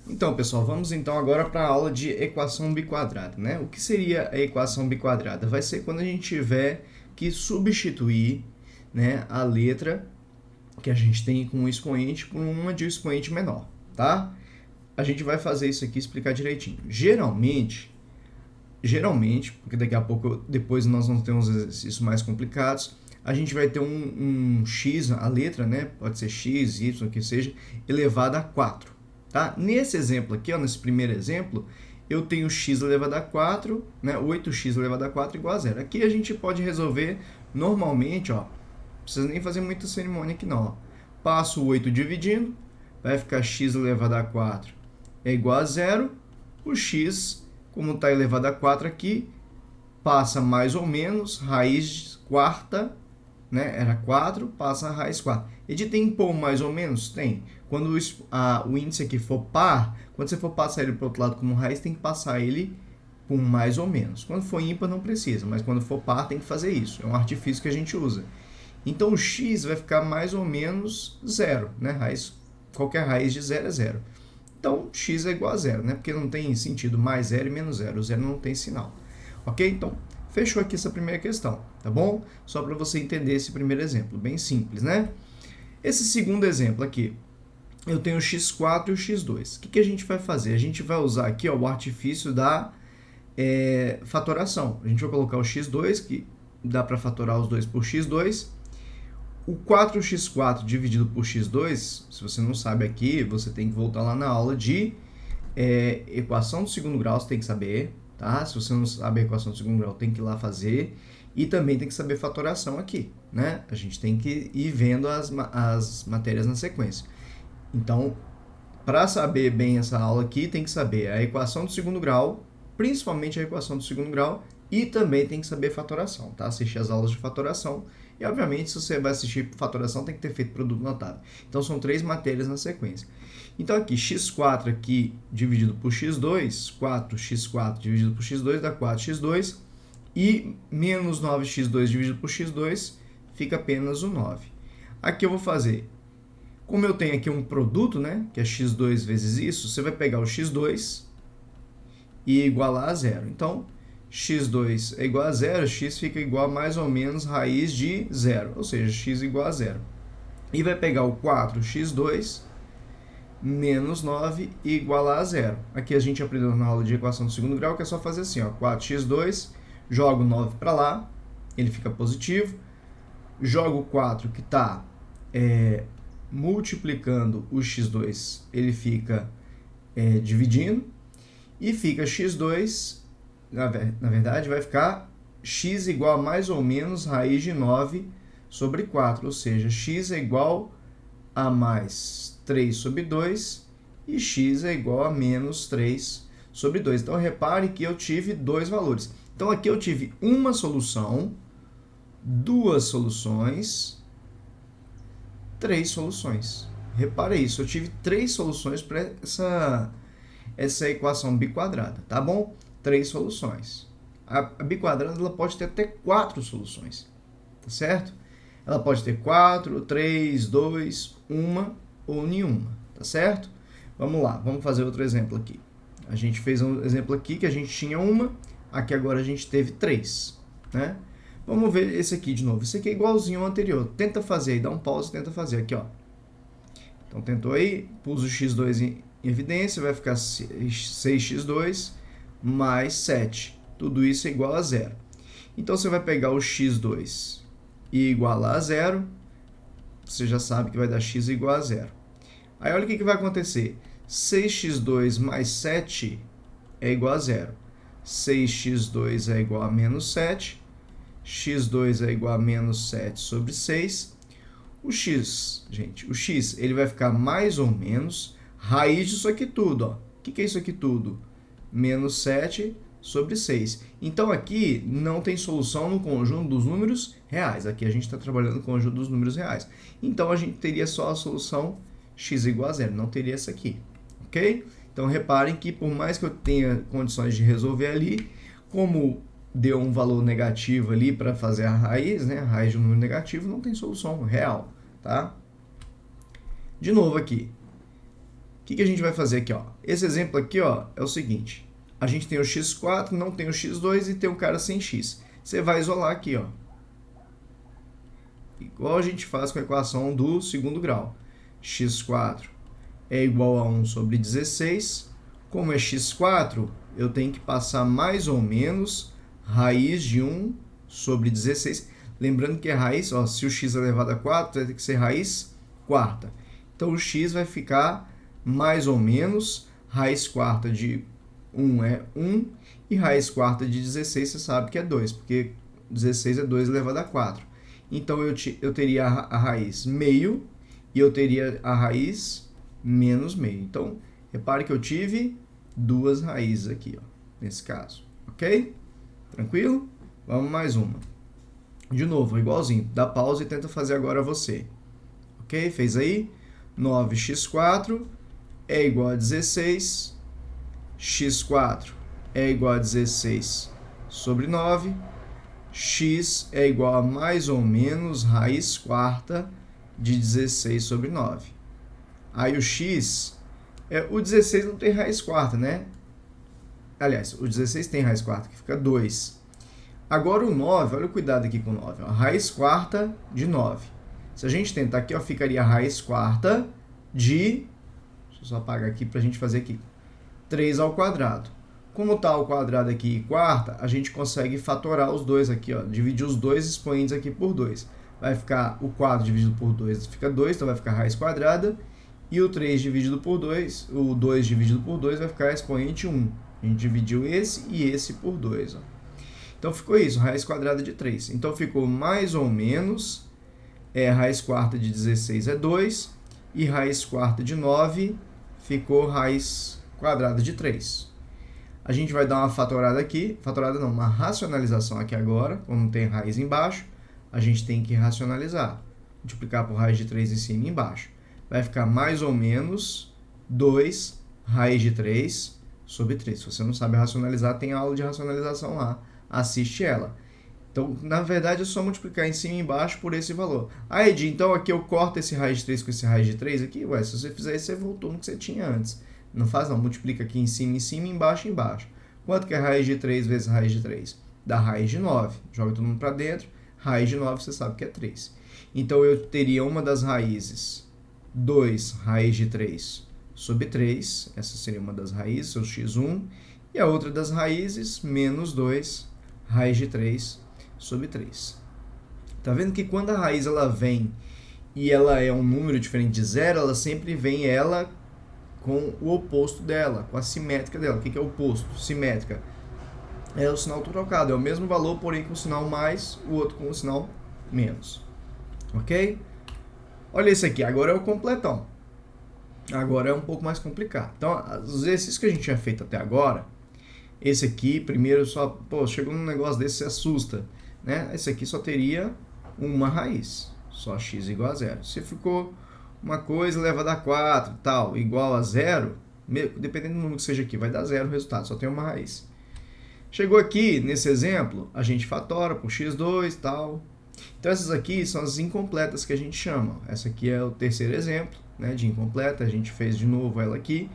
Então, pessoal, vamos então agora para a aula de equação biquadrada, né? O que seria a equação biquadrada? Vai ser quando a gente tiver que substituir, né, a letra que a gente tem com um expoente por uma de um expoente menor, tá? A gente vai fazer isso aqui e explicar direitinho. Geralmente, porque daqui a pouco, depois nós vamos ter uns exercícios mais complicados, a gente vai ter um x, a letra, né, pode ser x, y, o que seja, elevado a 4. Tá? Nesse exemplo aqui, ó, nesse primeiro exemplo, eu tenho x elevado a 4, né, 8x elevado a 4 igual a zero. Aqui a gente pode resolver normalmente, ó, não precisa nem fazer muita cerimônia aqui não. Ó. Passo o 8 dividindo, vai ficar x elevado a 4 é igual a zero. O x, como está elevado a 4 aqui, passa mais ou menos, raiz quarta, né? Era 4, passa a raiz 4. Ele tem pôr mais ou menos? Tem. Quando o índice aqui for par, quando você for passar ele para o outro lado como raiz, tem que passar ele com mais ou menos. Quando for ímpar, não precisa, mas quando for par, tem que fazer isso. É um artifício que a gente usa. Então, o x vai ficar mais ou menos zero, né? Qualquer raiz de zero é zero. Então, x é igual a zero, né? Porque não tem sentido mais zero e menos zero. O zero não tem sinal. Ok? Então, fechou aqui essa primeira questão, tá bom? Só para você entender esse primeiro exemplo, bem simples, né? Esse segundo exemplo aqui, eu tenho o x4 e o x2. O que a gente vai fazer? A gente vai usar aqui ó, o artifício da fatoração. A gente vai colocar o x2, que dá para fatorar os dois por x2. O 4x4 dividido por x2, se você não sabe aqui, você tem que voltar lá na aula de equação do segundo grau, você tem que saber, tá? Se você não sabe a equação do segundo grau, tem que ir lá fazer. E também tem que saber fatoração aqui, né? A gente tem que ir vendo as matérias na sequência. Então, para saber bem essa aula aqui, tem que saber a equação do segundo grau, principalmente a equação do segundo grau, e também tem que saber fatoração, tá? Assistir as aulas de fatoração. E, obviamente, se você vai assistir fatoração, tem que ter feito produto notável. Então, são 3 matérias na sequência. Então, aqui, x4 aqui dividido por x2, 4x4 dividido por x2 dá 4x2, e menos 9x2 dividido por x2 fica apenas o 9. Aqui eu vou fazer, como eu tenho aqui um produto, né, que é x2 vezes isso, você vai pegar o x2 e igualar a zero. Então, x2 é igual a zero, x fica igual a mais ou menos raiz de zero, ou seja, x igual a zero. E vai pegar o 4x2 menos 9 e igualar a zero. Aqui a gente aprendeu na aula de equação do segundo grau, que é só fazer assim, ó, 4x2, jogo 9 para lá, ele fica positivo, jogo 4 que está multiplicando o x2, ele fica dividindo, e fica x2, na verdade, vai ficar x igual a mais ou menos raiz de 9 sobre 4, ou seja, x é igual a mais 3 sobre 2 e x é igual a menos 3 sobre 2. Então, repare que eu tive dois valores. Então, aqui eu tive uma solução, duas soluções, três soluções. Repare isso, eu tive 3 soluções para essa equação biquadrada, tá bom? 3 soluções. A biquadrada ela pode ter até 4 soluções, tá certo? Ela pode ter 4, 3, 2, 1 ou nenhuma, tá certo? Vamos lá, vamos fazer outro exemplo aqui. A gente fez um exemplo aqui que a gente tinha uma, aqui agora a gente teve 3, né? Vamos ver esse aqui de novo. Esse aqui é igualzinho ao anterior. Tenta fazer aí, dá um pause e tenta fazer aqui, ó. Então, tentou aí, pus o x2 em evidência, vai ficar 6x2 mais 7. Tudo isso é igual a zero. Então, você vai pegar o x2 e igualar a zero. Você já sabe que vai dar x igual a zero. Aí, olha o que vai acontecer. 6x2 mais 7 é igual a zero. 6x2 é igual a menos 7. x2 é igual a menos 7 sobre 6. O x, gente, o x ele vai ficar mais ou menos raiz disso aqui tudo. Ó. O que é isso aqui tudo? Menos 7 sobre 6. Então, aqui não tem solução no conjunto dos números reais. Aqui a gente está trabalhando no conjunto dos números reais. Então, a gente teria só a solução x igual a zero. Não teria essa aqui. Ok? Então, reparem que por mais que eu tenha condições de resolver ali, como deu um valor negativo ali para fazer a raiz, né? A raiz de um número negativo não tem solução real, tá? De novo aqui. que a gente vai fazer aqui, ó? Esse exemplo aqui, ó, é o seguinte. A gente tem o x4, não tem o x2 e tem um cara sem x. Você vai isolar aqui, ó. Igual a gente faz com a equação do segundo grau. x4 é igual a 1 sobre 16. Como é x4, eu tenho que passar mais ou menos raiz de 1 sobre 16. Lembrando que é raiz, ó, se o x é elevado a 4, vai ter que ser raiz quarta. Então, o x vai ficar mais ou menos raiz quarta de 1 é 1 e raiz quarta de 16 você sabe que é 2, porque 16 é 2 elevado a 4. Então, eu teria a raiz meio e eu teria a raiz menos meio. Então, repare que eu tive duas raízes aqui, ó, nesse caso. Ok? Tranquilo? Vamos mais uma. De novo, igualzinho. Dá pausa e tenta fazer agora você. Ok? Fez aí? 9x4 é igual a 16. x4 é igual a 16 sobre 9. X é igual a mais ou menos raiz quarta de 16 sobre 9. Aí o x, o 16 não tem raiz quarta, né? Aliás, o 16 tem raiz quarta, que fica 2. Agora o 9, olha o cuidado aqui com o 9. Ó, raiz quarta de 9. Se a gente tentar aqui, ó, ficaria raiz quarta de... Deixa eu só apagar aqui para a gente fazer aqui. 3 ao quadrado. Como está ao quadrado aqui e quarta, a gente consegue fatorar os dois aqui, ó, dividir os dois expoentes aqui por 2. Vai ficar o 4 dividido por 2, fica 2, então vai ficar raiz quadrada. E o 3 dividido por 2, o 2 dividido por 2 vai ficar expoente 1. A gente dividiu esse e esse por 2. Ó. Então ficou isso, raiz quadrada de 3. Então ficou mais ou menos, raiz quarta de 16 é 2, e raiz quarta de 9 ficou raiz quadrada de 3. A gente vai dar uma fatorada aqui, fatorada não, uma racionalização aqui agora, como tem raiz embaixo, a gente tem que racionalizar. Multiplicar por raiz de 3 em cima e embaixo. Vai ficar mais ou menos 2 raiz de 3 sobre 3. Se você não sabe racionalizar, tem aula de racionalização lá. Assiste ela. Então, na verdade, é só multiplicar em cima e embaixo por esse valor. Ah, Edi, então aqui eu corto esse raiz de 3 com esse raiz de 3 aqui? Ué, se você fizer isso, você voltou no que você tinha antes. Não faz não, multiplica aqui em cima, embaixo, embaixo. Quanto que é raiz de 3 vezes raiz de 3? Dá raiz de 9. Joga todo mundo para dentro. Raiz de 9 você sabe que é 3. Então, eu teria uma das raízes, 2 raiz de 3 sobre 3. Essa seria uma das raízes, seu x1. E a outra das raízes, menos 2 raiz de 3 sobre 3. Tá vendo que quando a raiz ela vem e ela é um número diferente de zero, ela sempre vem com o oposto dela, com a simétrica dela. O que é o oposto? Simétrica. É o sinal trocado, é o mesmo valor, porém com o sinal mais, o outro com o sinal menos. Ok? Olha esse aqui, agora é o completão. Agora é um pouco mais complicado. Então, os exercícios que a gente tinha feito até agora, esse aqui, primeiro só, pô, chegou num negócio desse, você assusta, né? Esse aqui só teria uma raiz, só x igual a 0. Se ficou uma coisa elevada a 4, tal, igual a 0, dependendo do número que seja aqui, vai dar 0 o resultado, só tem uma raiz. Chegou aqui, nesse exemplo, a gente fatora por x2, tal. Então, essas aqui são as incompletas que a gente chama. Essa aqui é o terceiro exemplo, né, de incompleta, a gente fez de novo ela aqui.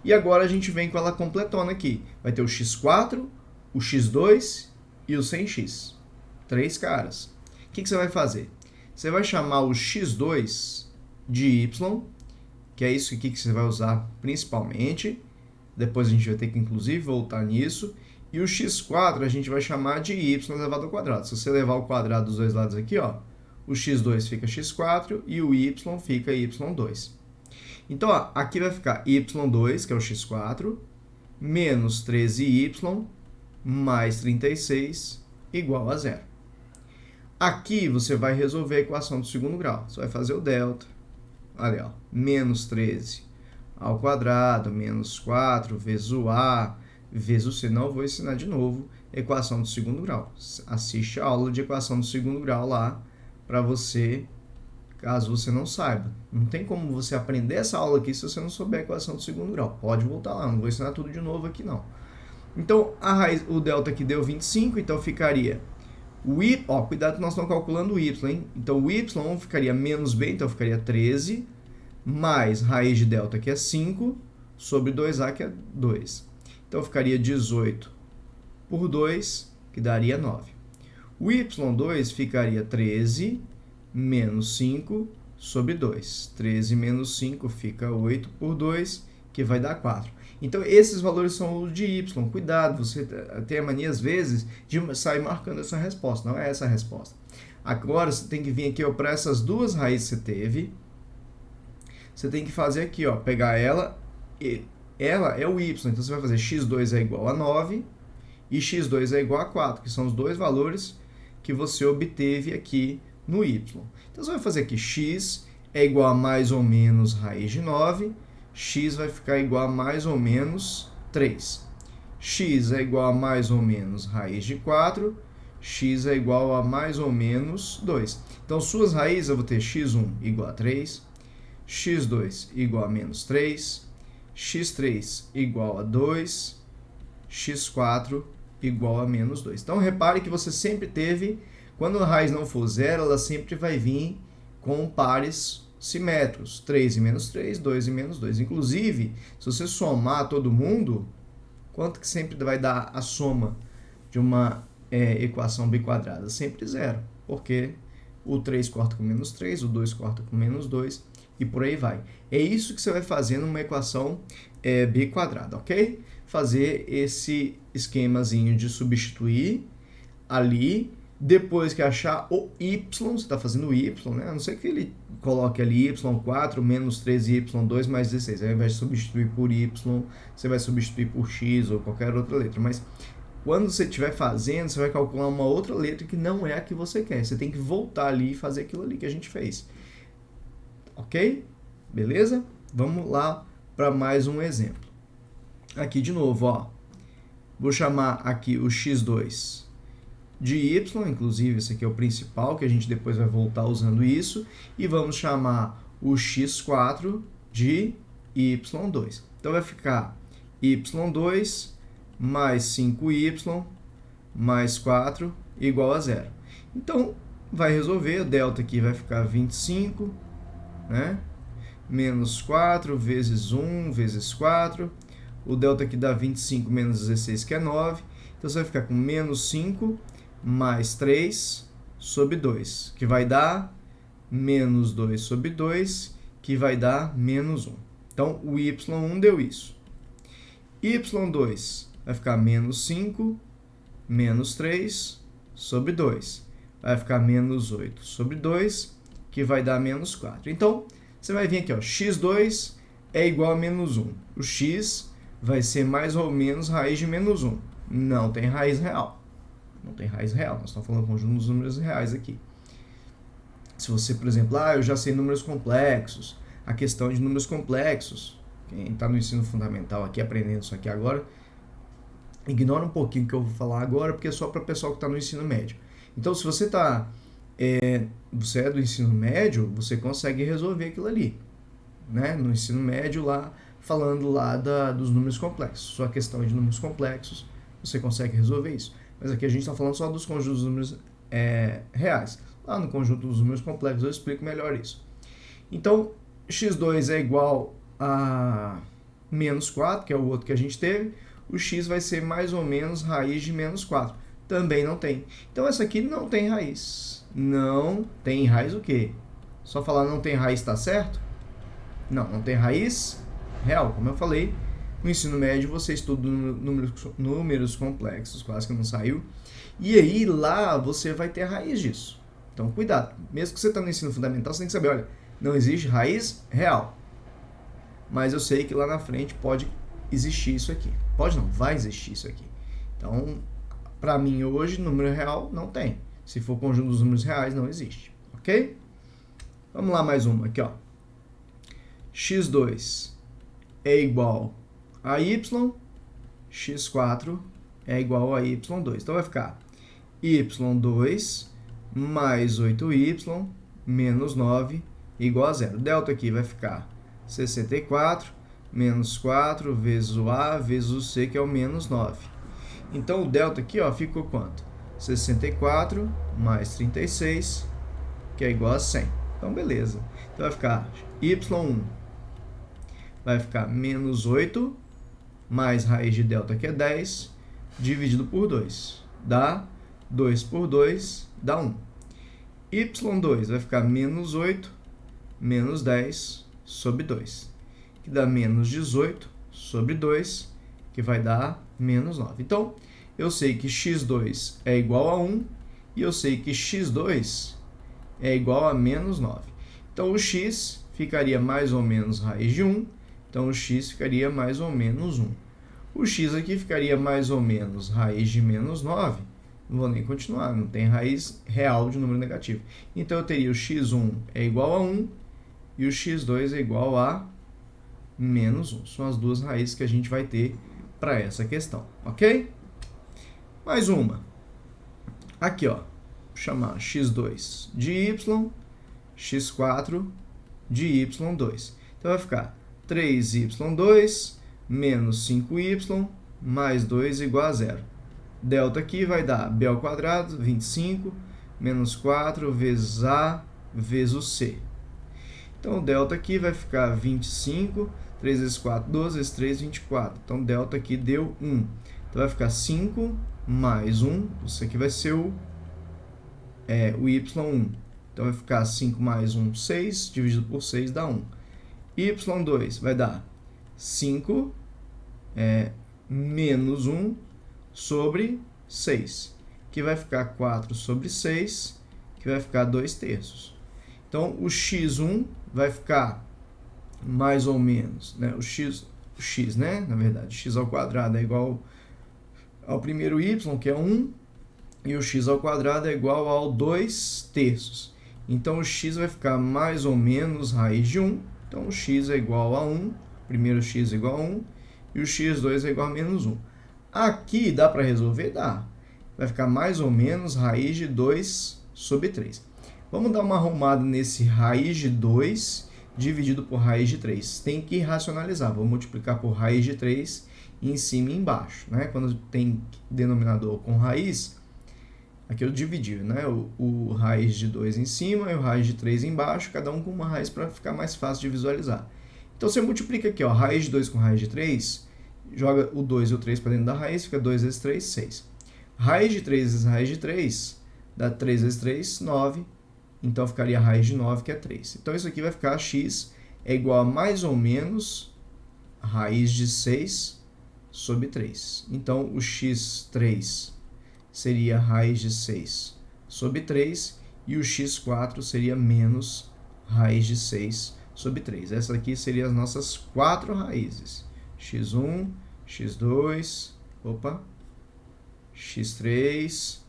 E agora a gente vem com ela completona aqui. Vai ter o x4, o x2 e o sem x. 3 caras. O que você vai fazer? Você vai chamar o x2 de y, que é isso aqui que você vai usar principalmente. Depois a gente vai ter que, inclusive, voltar nisso. E o x4 a gente vai chamar de y elevado ao quadrado. Se você levar o quadrado dos dois lados aqui, ó, o x2 fica x4 e o y fica y2. Então, ó, aqui vai ficar y2, que é o x4, menos 13y mais 36 igual a 0. Aqui você vai resolver a equação do segundo grau. Você vai fazer o delta. Olha, ó, menos 13 ao quadrado, menos 4 vezes o a, vezes o c. Não vou ensinar de novo equação do segundo grau. Assiste a aula de equação do segundo grau lá para você, caso você não saiba. Não tem como você aprender essa aula aqui se você não souber a equação do segundo grau. Pode voltar lá, não vou ensinar tudo de novo aqui não. Então, a raiz, o delta aqui deu 25, então ficaria o y, cuidado que nós estamos calculando o y, hein? Então, o y ficaria menos b, então ficaria 13, mais raiz de delta, que é 5, sobre 2a, que é 2. Então, ficaria 18 por 2, que daria 9. O y2 ficaria 13 menos 5 sobre 2. 13 menos 5 fica 8 por 2, que vai dar 4. Então, esses valores são os de y. Cuidado, você tem a mania, às vezes, de sair marcando essa resposta. Não é essa a resposta. Agora, você tem que vir aqui para essas duas raízes que você teve. Você tem que fazer aqui, ó, pegar ela, e ela é o y. Então, você vai fazer x2 é igual a 9 e x2 é igual a 4, que são os dois valores que você obteve aqui no y. Então, você vai fazer aqui x é igual a mais ou menos raiz de 9, x vai ficar igual a mais ou menos 3. X é igual a mais ou menos raiz de 4, x é igual a mais ou menos 2. Então, suas raízes, eu vou ter x1 igual a 3, x2 igual a menos 3, x3 igual a 2, x4 igual a menos 2. Então, repare que você sempre teve, quando a raiz não for zero, ela sempre vai vir com pares simétricos. 3 e menos 3, 2 e menos 2. Inclusive, se você somar todo mundo, quanto que sempre vai dar a soma de uma equação biquadrada? Sempre zero, porque o 3 corta com menos 3, o 2 corta com menos 2, e por aí vai. É isso que você vai fazer numa equação biquadrada, ok? Fazer esse esquemazinho de substituir ali, depois que achar o y, você está fazendo o y, né? A não ser que ele coloque ali y4 menos 13y2 mais 16. Aí, ao invés de substituir por y, você vai substituir por x ou qualquer outra letra. Mas quando você estiver fazendo, você vai calcular uma outra letra que não é a que você quer. Você tem que voltar ali e fazer aquilo ali que a gente fez. Ok? Beleza? Vamos lá para mais um exemplo. Aqui de novo, ó. Vou chamar aqui o x2 de y, inclusive esse aqui é o principal, que a gente depois vai voltar usando isso. E vamos chamar o x4 de y2. Então, vai ficar y2 mais 5y mais 4 igual a 0. Então, vai resolver, o delta aqui vai ficar 25, né? Menos 4 vezes 1 vezes 4. O delta aqui dá 25 menos 16, que é 9. Então, você vai ficar com menos 5 mais 3 sobre 2, que vai dar menos 2 sobre 2, que vai dar menos 1. Então, o y1 deu isso. y2 vai ficar menos 5 menos 3 sobre 2. Vai ficar menos 8 sobre 2, que vai dar menos 4. Então, você vai vir aqui, ó, x2 é igual a menos 1. O x vai ser mais ou menos raiz de menos 1. Não tem raiz real. Não tem raiz real. Nós estamos falando do conjunto dos números reais aqui. Se você, por exemplo, eu já sei números complexos, a questão de números complexos, quem está no ensino fundamental aqui, aprendendo isso aqui agora, ignora um pouquinho o que eu vou falar agora, porque é só para o pessoal que está no ensino médio. Então, se você você é do ensino médio, você consegue resolver aquilo ali, né? No ensino médio lá, falando lá dos números complexos. Sua questão é de números complexos, você consegue resolver isso. Mas aqui a gente está falando só dos conjuntos dos números reais. Lá no conjunto dos números complexos eu explico melhor isso. Então, x2 é igual a menos 4, que é o outro que a gente teve. O x vai ser mais ou menos raiz de menos 4. Também não tem. Então, essa aqui não tem raiz. Não tem raiz o quê? Só falar não tem raiz está certo? Não, não tem raiz real. Como eu falei, no ensino médio você estuda números complexos, quase que não saiu. E aí lá você vai ter a raiz disso. Então cuidado, mesmo que você está no ensino fundamental, você tem que saber, olha, não existe raiz real. Mas eu sei que lá na frente pode existir isso aqui. Pode não, vai existir isso aqui. Então, para mim hoje, número real não tem. Se for conjunto dos números reais, não existe. Ok? Vamos lá mais uma aqui, ó. x2 é igual a y, x4 é igual a y2. Então, vai ficar y2 mais 8y menos 9 igual a 0. Delta aqui vai ficar 64 menos 4 vezes o a vezes o c, que é o menos 9. Então, o delta aqui, ó, ficou quanto? 64 mais 36, que é igual a 100. Então, beleza. Então, vai ficar y1 vai ficar menos 8 mais raiz de delta, que é 10, dividido por 2. Dá 2 por 2, dá 1. y2 vai ficar menos 8 menos 10 sobre 2, que dá menos 18 sobre 2, que vai dar menos 9. Então, eu sei que x2 é igual a 1 e eu sei que x2 é igual a menos 9. Então, o x ficaria mais ou menos raiz de 1, então o x ficaria mais ou menos 1. O x aqui ficaria mais ou menos raiz de menos 9, não vou nem continuar, não tem raiz real de número negativo. Então, eu teria o x1 é igual a 1 e o x2 é igual a menos 1. São as duas raízes que a gente vai ter para essa questão, ok? Mais uma. Aqui, ó, vou chamar x2 de y, x4 de y2. Então, vai ficar 3y2 menos 5y mais 2 igual a 0. Delta aqui vai dar b ao quadrado, 25, menos 4 vezes a vezes o c. Então, o delta aqui vai ficar 25, 3 vezes 4, 12 vezes 3, 24. Então, delta aqui deu 1. Então, vai ficar 5 mais 1, isso aqui vai ser o y1. Então, vai ficar 5 mais 1, 6, dividido por 6 dá 1. y2 vai dar 5 menos 1 sobre 6, que vai ficar 4 sobre 6, que vai ficar 2 terços. Então, o x1 vai ficar mais ou menos, né? O x, né? Na verdade, x ao quadrado é igual ao primeiro y, que é 1, e o x ao quadrado é igual ao 2 terços. Então, o x vai ficar mais ou menos raiz de 1. Então, o x é igual a 1, primeiro x é igual a 1, e o x2 é igual a menos 1. Aqui dá para resolver? Dá. Vai ficar mais ou menos raiz de 2 sobre 3. Vamos dar uma arrumada nesse raiz de 2 dividido por raiz de 3. Tem que racionalizar. Vou multiplicar por raiz de 3 em cima e embaixo, né? Quando tem denominador com raiz, aqui eu dividi, né? O raiz de 2 em cima e o raiz de 3 embaixo, cada um com uma raiz para ficar mais fácil de visualizar. Então, você multiplica aqui, ó, raiz de 2 com raiz de 3, joga o 2 e o 3 para dentro da raiz, fica 2 vezes 3, 6. Raiz de 3 vezes raiz de 3 dá 3 vezes 3, 9. Então, ficaria a raiz de 9, que é 3. Então, isso aqui vai ficar x é igual a mais ou menos raiz de 6 sobre 3. Então, o x3 seria raiz de 6 sobre 3 e o x4 seria menos raiz de 6 sobre 3. Essa aqui seriam as nossas 4 raízes. x1, x2, x3,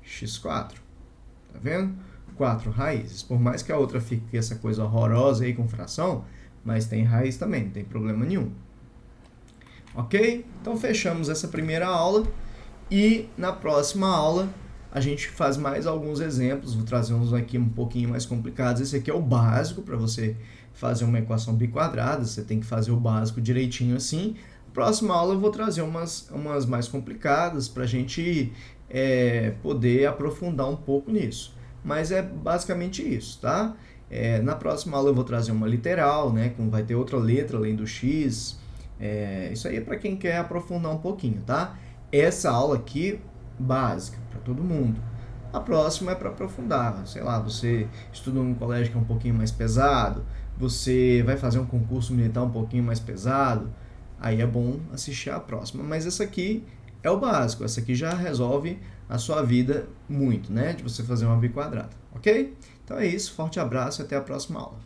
x4. Tá vendo? 4 raízes. Por mais que a outra fique essa coisa horrorosa aí com fração, mas tem raiz também, não tem problema nenhum. Ok? Então, fechamos essa primeira aula e na próxima aula a gente faz mais alguns exemplos. Vou trazer uns aqui um pouquinho mais complicados. Esse aqui é o básico para você fazer uma equação biquadrada. Você tem que fazer o básico direitinho assim. Na próxima aula eu vou trazer umas mais complicadas para a gente poder aprofundar um pouco nisso. Mas é basicamente isso, tá? Na próxima aula eu vou trazer uma literal, né? Vai ter outra letra além do x. Isso aí é para quem quer aprofundar um pouquinho, tá? Essa aula aqui, básica, para todo mundo. A próxima é para aprofundar. Sei lá, você estuda num colégio que é um pouquinho mais pesado, você vai fazer um concurso militar um pouquinho mais pesado, aí é bom assistir a próxima. Mas essa aqui é o básico, essa aqui já resolve a sua vida muito, né? De você fazer uma biquadrada, ok? Então é isso, forte abraço e até a próxima aula.